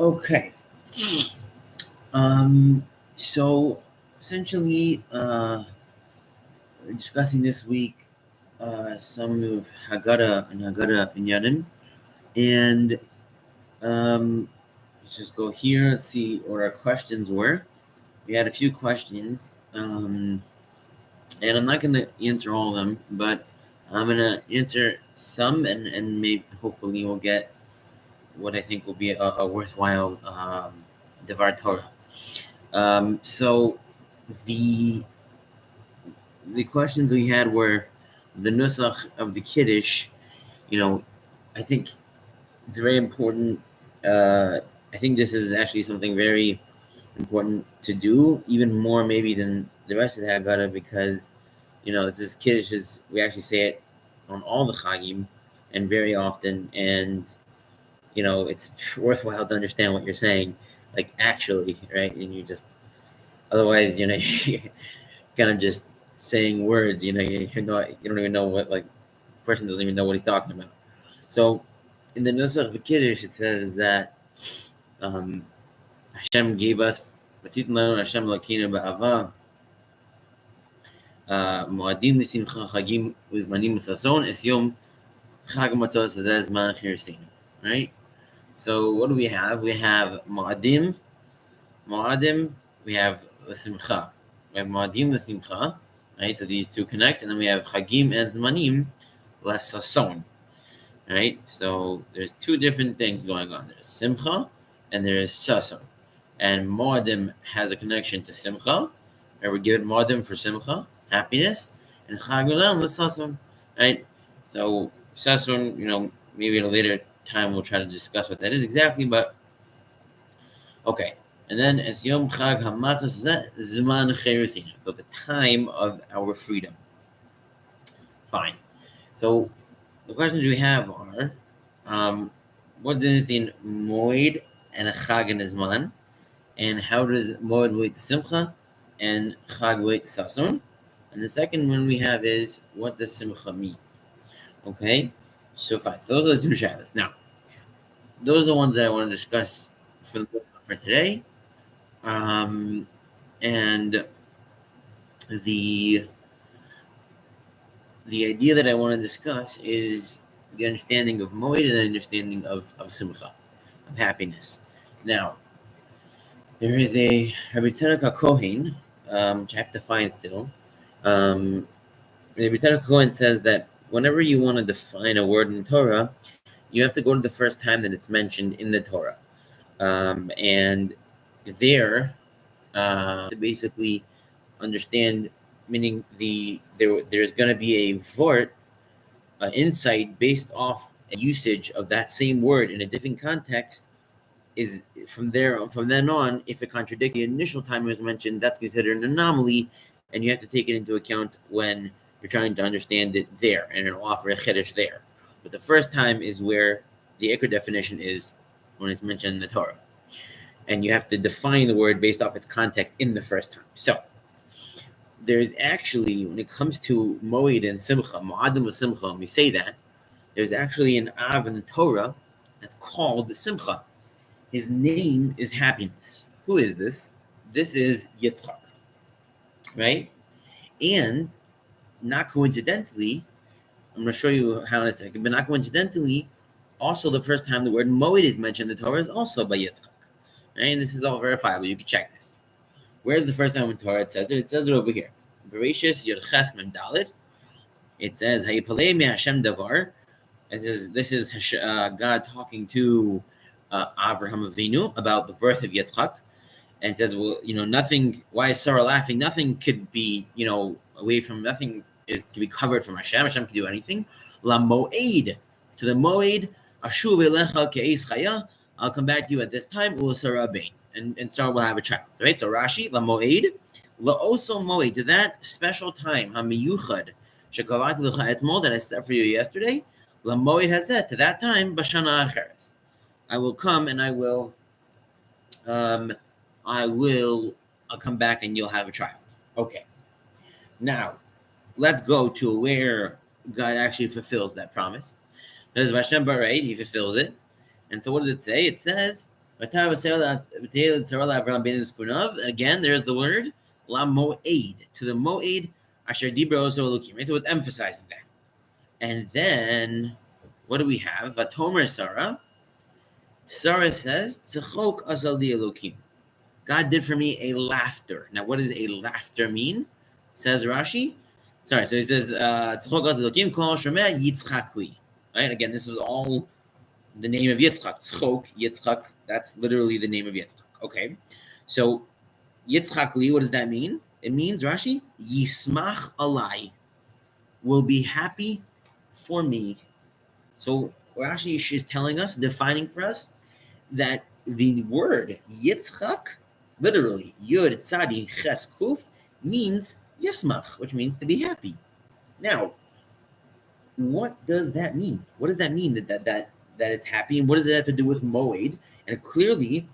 Okay. So essentially, we're discussing this week some of haggada and haggada inyanim, and let's just go here and see what our questions were. We had a few questions, and I'm not going to answer all of them, but I'm going to answer some, and maybe hopefully we'll get what I think will be a worthwhile Devar Torah. So the questions we had were the nusach of the kiddush. You know, I think it's very important. I think this is actually something very important to do, even more maybe than the rest of the Haggadah, because this is kiddush is we actually say it on all the chagim and very often, and it's worthwhile to understand what you're saying, like actually, right? And you just otherwise, you're kind of just saying words. You don't even know what, like, the person doesn't even know what he's talking about. So in the Nusach of Kiddush, it says that Hashem gave us Hashem Lakina Ba'ava Moadim L'Simcha Chagim Uzmanim Sason Es Yom Chag Matzos Zez Man Chirsinu. Right. So what do we have? We have Moadim. We have L'Simcha. We have Moadim L'Simcha. Right. So these two connect, and then we have Chagim and Zmanim L'Sason. Right, so there's two different things going on. There's Simcha and there's Sason. And Moadim has a connection to Simcha, and we're given Moadim for Simcha, happiness, and Chag Olam L'Sason. Right, so Sason, maybe at a later time we'll try to discuss what that is exactly, but okay. And then Es Yom Chag HaMatzos Zman Cherusinu, so the time of our freedom. Fine. So the questions we have are, what does it mean moed and a chag and a zman, and how does moed relate to simcha and chag relate to sason? And the second one we have is, what does simcha mean? Okay, so fine. So those are the two shadows. Now, those are the ones that I want to discuss for today. And the idea that I want to discuss is the understanding of moed and the understanding of simcha, of happiness. Now, there is a Rabbi Tzedek Kohen, which I have to find still. Rabbi Tzedek Kohen says that whenever you want to define a word in Torah, you have to go to the first time that it's mentioned in the Torah. And there, to basically understand, meaning there's going to be a vort, insight based off a usage of that same word in a different context, is from then on, if it contradicts the initial time it was mentioned, that's considered an anomaly, and you have to take it into account when you're trying to understand it there, and it'll offer a chiddush there. But the first time is where the ikar definition is, when it's mentioned in the Torah, and you have to define the word based off its context in the first time. So there's actually, when it comes to moed and simcha, moadim and simcha, when we say that, there's actually an av in the Torah that's called simcha. His name is happiness. Who is this? This is Yitzchak, right? And not coincidentally, I'm going to show you how in a second, but not coincidentally, also the first time the word moed is mentioned in the Torah is also by Yitzchak, right? And this is all verifiable. You can check this. Where's the first time in Torah it says it? It says it over here. Bereshis Yod Ches Mem Dalet. It says Hayipalei Me Hashem Davar. This is God talking to Avraham Avinu about the birth of Yitzchak, and it says, well, nothing. Why is Sarah laughing? Nothing could be, away from, nothing can be covered from Hashem. Hashem can do anything. La Moed, to the Moed, Ashuv Elecha Ke'ez Chaya. I'll come back to you at this time. Ula Sarah Bain, and Sarah will have a child. Right. So Rashi La Moed, La Oso Moed, to that special time Hamiyuchad Shekavat Lecha Etmol that I set for you yesterday. La Moed Hazeh, to that time Bashana Acheres. I will come and I'll come back and you'll have a child. Okay. Now, let's go to where God actually fulfills that promise. There's Hashem Barei, he fulfills it. And so what does it say? It says, And again, there's the word la moed, to the moed asher dibra oso elokim. Right? So it's emphasizing that. And then what do we have? Vatomer Sarah. Sarah says, Tzachok azali elokim. God did for me a laughter. Now, what does a laughter mean? Says Rashi. Sorry, so he says, Tzachok azali elokim kol shomeh yitzchak li. Right? Again, this is all the name of Yitzchak. Tzchok, Yitzchak, that's literally the name of Yitzchak. Okay. So Yitzchak li, what does that mean? It means, Rashi, Yismach alai, will be happy for me. So Rashi is telling us, defining for us, that the word Yitzchak, literally, Yud Tzadi Ches Kuf, means Yismach, which means to be happy. Now, what does that mean? What does that mean that it's happy, and what does it have to do with Moed? And clearly,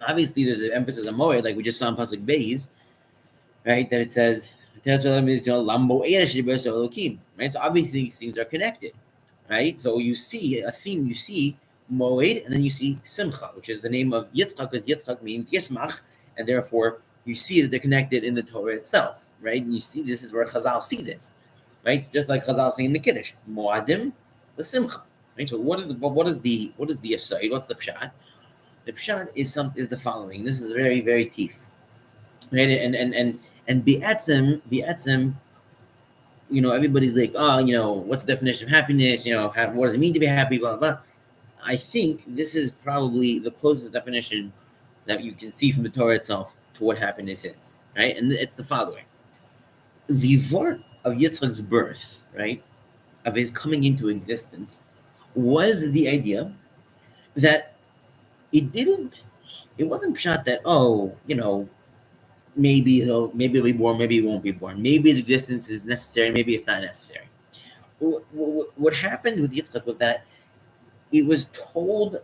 obviously, there's an emphasis on Moed, like we just saw in Pasuk Beis, right? That it says, right? So obviously, these things are connected, right? So you see a theme, you see Moed, and then you see Simcha, which is the name of Yitzchak, because Yitzchak means Yismach, and therefore you see that they're connected in the Torah itself, right? And you see this is where Chazal see this, right? Just like Chazal saying in the Kiddush, Moadim, the Simcha, right? So what is the aside? What's the pshat? The pshat is the following. This is very, very teeth, right? And bi'etzem, everybody's like, oh, what's the definition of happiness? What does it mean to be happy? Blah, blah, blah. I think this is probably the closest definition that you can see from the Torah itself to what happiness is, right? And it's the following. The vort of Yitzchak's birth, right, of his coming into existence, was the idea that it wasn't pshat that, maybe he'll be born, maybe he won't be born. Maybe his existence is necessary, maybe it's not necessary. What happened with Yitzchak was that it was told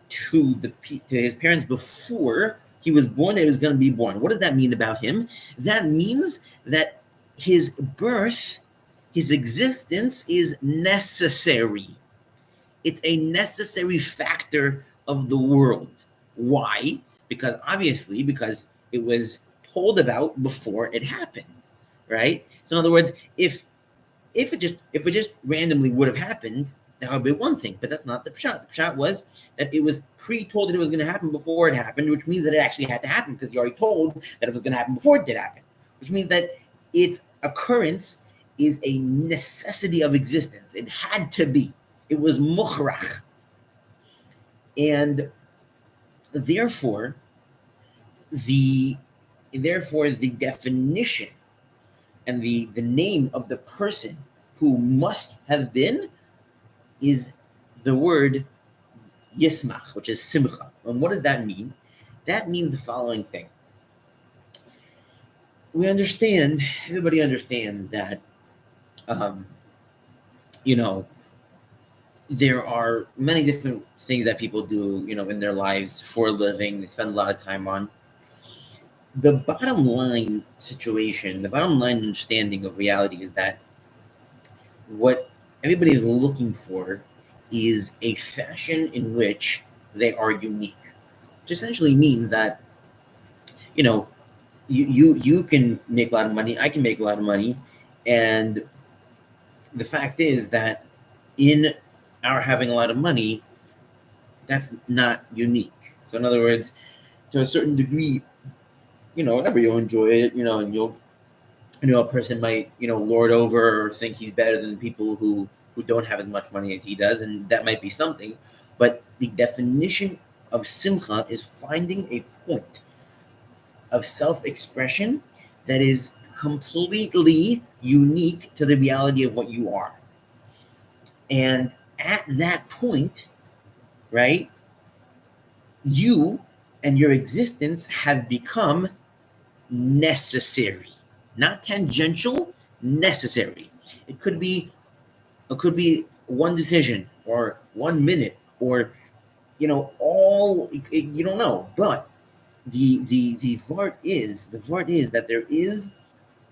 to his parents before he was born that he was going to be born. What does that mean about him? That means that his birth, his existence is necessary. It's a necessary factor of the world. Why? Because it was told about before it happened, right? So in other words, if it just randomly would have happened, that would be one thing, but that's not the pshat. The pshat was that it was pre-told that it was going to happen before it happened, which means that it actually had to happen because you already told that it was going to happen before it did happen, which means that its occurrence is a necessity of existence. It had to be. It was mukhrach. And therefore, the definition and the name of the person who must have been is the word Yismach, which is Simcha. And what does that mean? That means the following thing. Everybody understands that, there are many different things that people do, in their lives for a living, they spend a lot of time on. The bottom line situation, the bottom line understanding of reality is that what everybody is looking for is a fashion in which they are unique, which essentially means that, you can make a lot of money, I can make a lot of money, and the fact is that in our having a lot of money, that's not unique. So in other words, to a certain degree, whenever you'll enjoy it, and you'll, a person might, lord over or think he's better than people who don't have as much money as he does, and that might be something. But the definition of simcha is finding a point of self-expression that is completely unique to the reality of what you are. And at that point, right, you and your existence have become necessary, not tangential, necessary. It could be one decision or 1 minute or you don't know, but the vart is that there is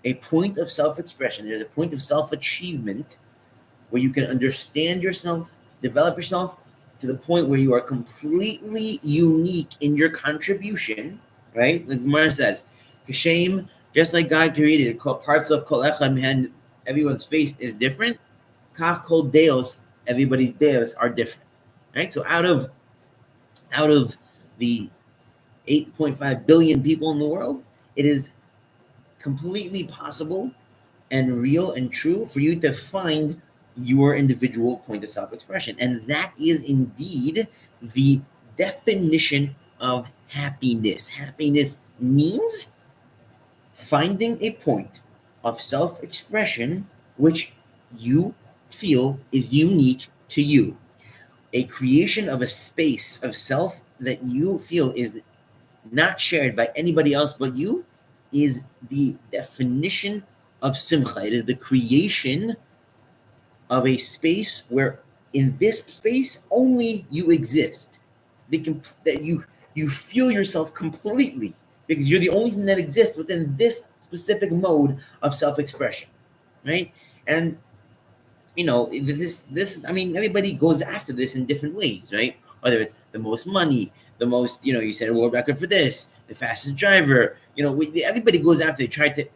a point of self-expression, there's a point of self-achievement where you can understand yourself, develop yourself to the point where you are completely unique in your contribution, right? Like Gemara says, Kashem, just like God created parts of Kol Echad, and everyone's face is different. Kach Kol Deos, everybody's deos are different, right? So out of the 8.5 billion people in the world, it is completely possible and real and true for you to find your individual point of self-expression. And that is indeed the definition of happiness. Happiness means finding a point of self-expression which you feel is unique to you. A creation of a space of self that you feel is not shared by anybody else but you is the definition of simcha. It is the creation of a space where in this space only you exist. That you feel yourself completely because you're the only thing that exists within this specific mode of self-expression, right? And this I mean, everybody goes after this in different ways, right? Whether it's the most money, the most, you set a world record for this, the fastest driver, everybody goes after,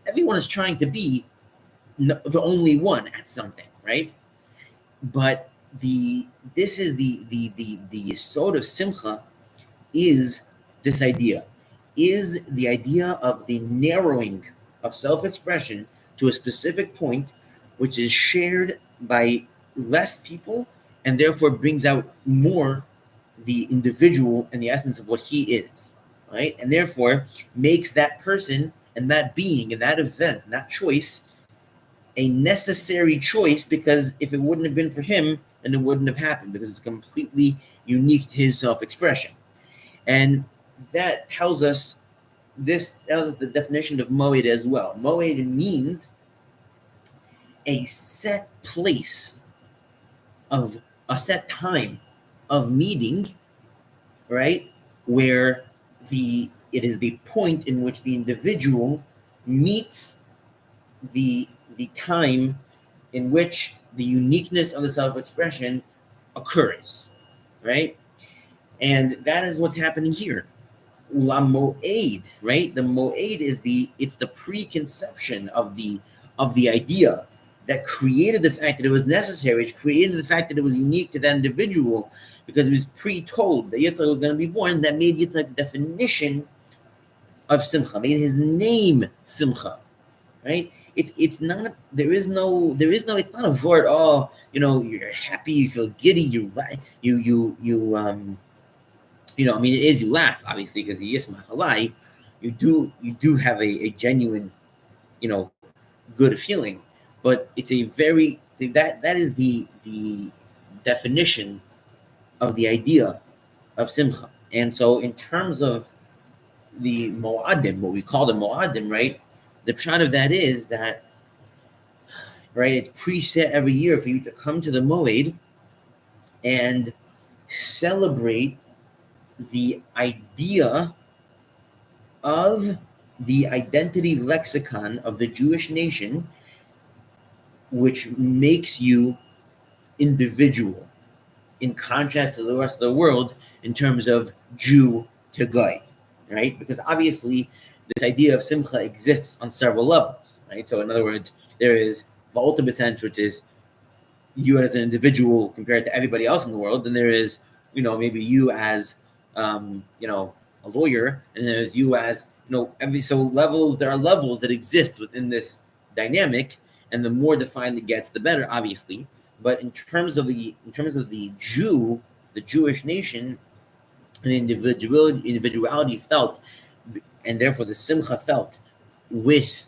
everyone is trying to be the only one at something, right? But this is the sort of simcha is this idea, is the idea of the narrowing of self-expression to a specific point, which is shared by less people and therefore brings out more the individual and the essence of what he is, right? And therefore makes that person and that being and that event and that choice a necessary choice, because if it wouldn't have been for him, then it wouldn't have happened, because it's completely unique to his self-expression. And that tells us the definition of moed as well. Moed means a set place of a set time of meeting, right? Where it is the point in which the individual meets the time in which the uniqueness of the self-expression occurs, right? And that is what's happening here. La moed, right? The moed is the preconception of the idea that created the fact that it was necessary. It created the fact that it was unique to that individual, because it was pre-told that Yitzhak was going to be born. That made Yitzhak the definition of simcha, made his name simcha, right? It's not, there is no, it's not a word. Oh, you're happy, you feel giddy, you I mean, it is, you laugh, obviously, because yismach alai, you do have a genuine, good feeling. But it's a very, that is the definition of the idea of simcha. And so in terms of the moadim, what we call the moadim, right? The pshat of that is that, right, it's preset every year for you to come to the moed and celebrate the idea of the identity lexicon of the Jewish nation, which makes you individual, in contrast to the rest of the world in terms of Jew to Goy, right? Because obviously this idea of simcha exists on several levels, right? So in other words, there is the ultimate sense, which is you as an individual compared to everybody else in the world. And there is, maybe you as, a lawyer, and there's you as, there are levels that exist within this dynamic, and the more defined it gets, the better, obviously. But in terms of the Jew, the Jewish nation, the individuality felt, and therefore the simcha felt with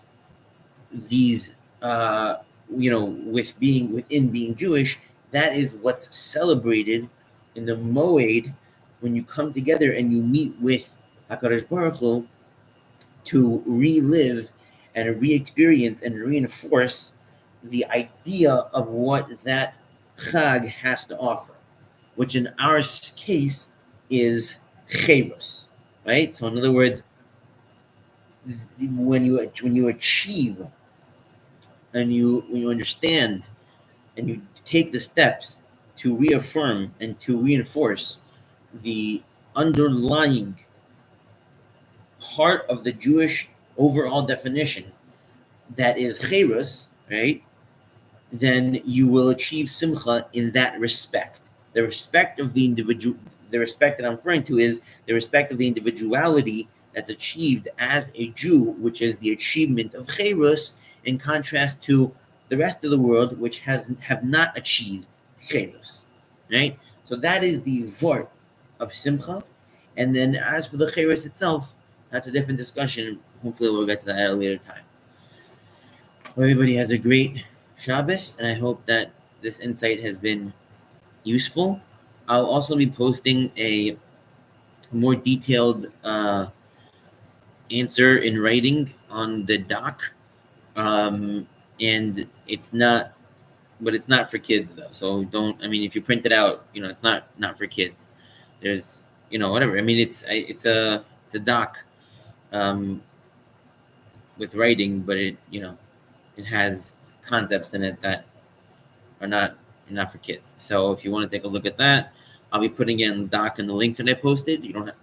these, with being Jewish, that is what's celebrated in the moed, when you come together and you meet with HaKadosh Baruch Hu to relive and re-experience and reinforce the idea of what that Chag has to offer, which in our case is Cherus, right? So in other words, when you achieve and when you understand and you take the steps to reaffirm and to reinforce the underlying part of the Jewish overall definition that is cherus, right? Then you will achieve simcha in that respect. The respect of the individual, the respect that I'm referring to is the respect of the individuality that's achieved as a Jew, which is the achievement of cherus, in contrast to the rest of the world, which have not achieved cherus, right? So that is the vort of simcha. And then as for the cherus itself, that's a different discussion. Hopefully we'll get to that at a later time. Everybody has a great Shabbos, and I hope that this insight has been useful. I'll also be posting a more detailed answer in writing on the doc, and it's not, but it's not for kids though. So don't. I mean, if you print it out, it's not for kids. There's, whatever. I mean, it's a doc with writing, but it has concepts in it that are not for kids. So if you want to take a look at that, I'll be putting it in the doc and the link that I posted. You don't have,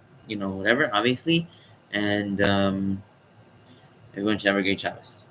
whatever, obviously. And everyone should have a great Shabbos.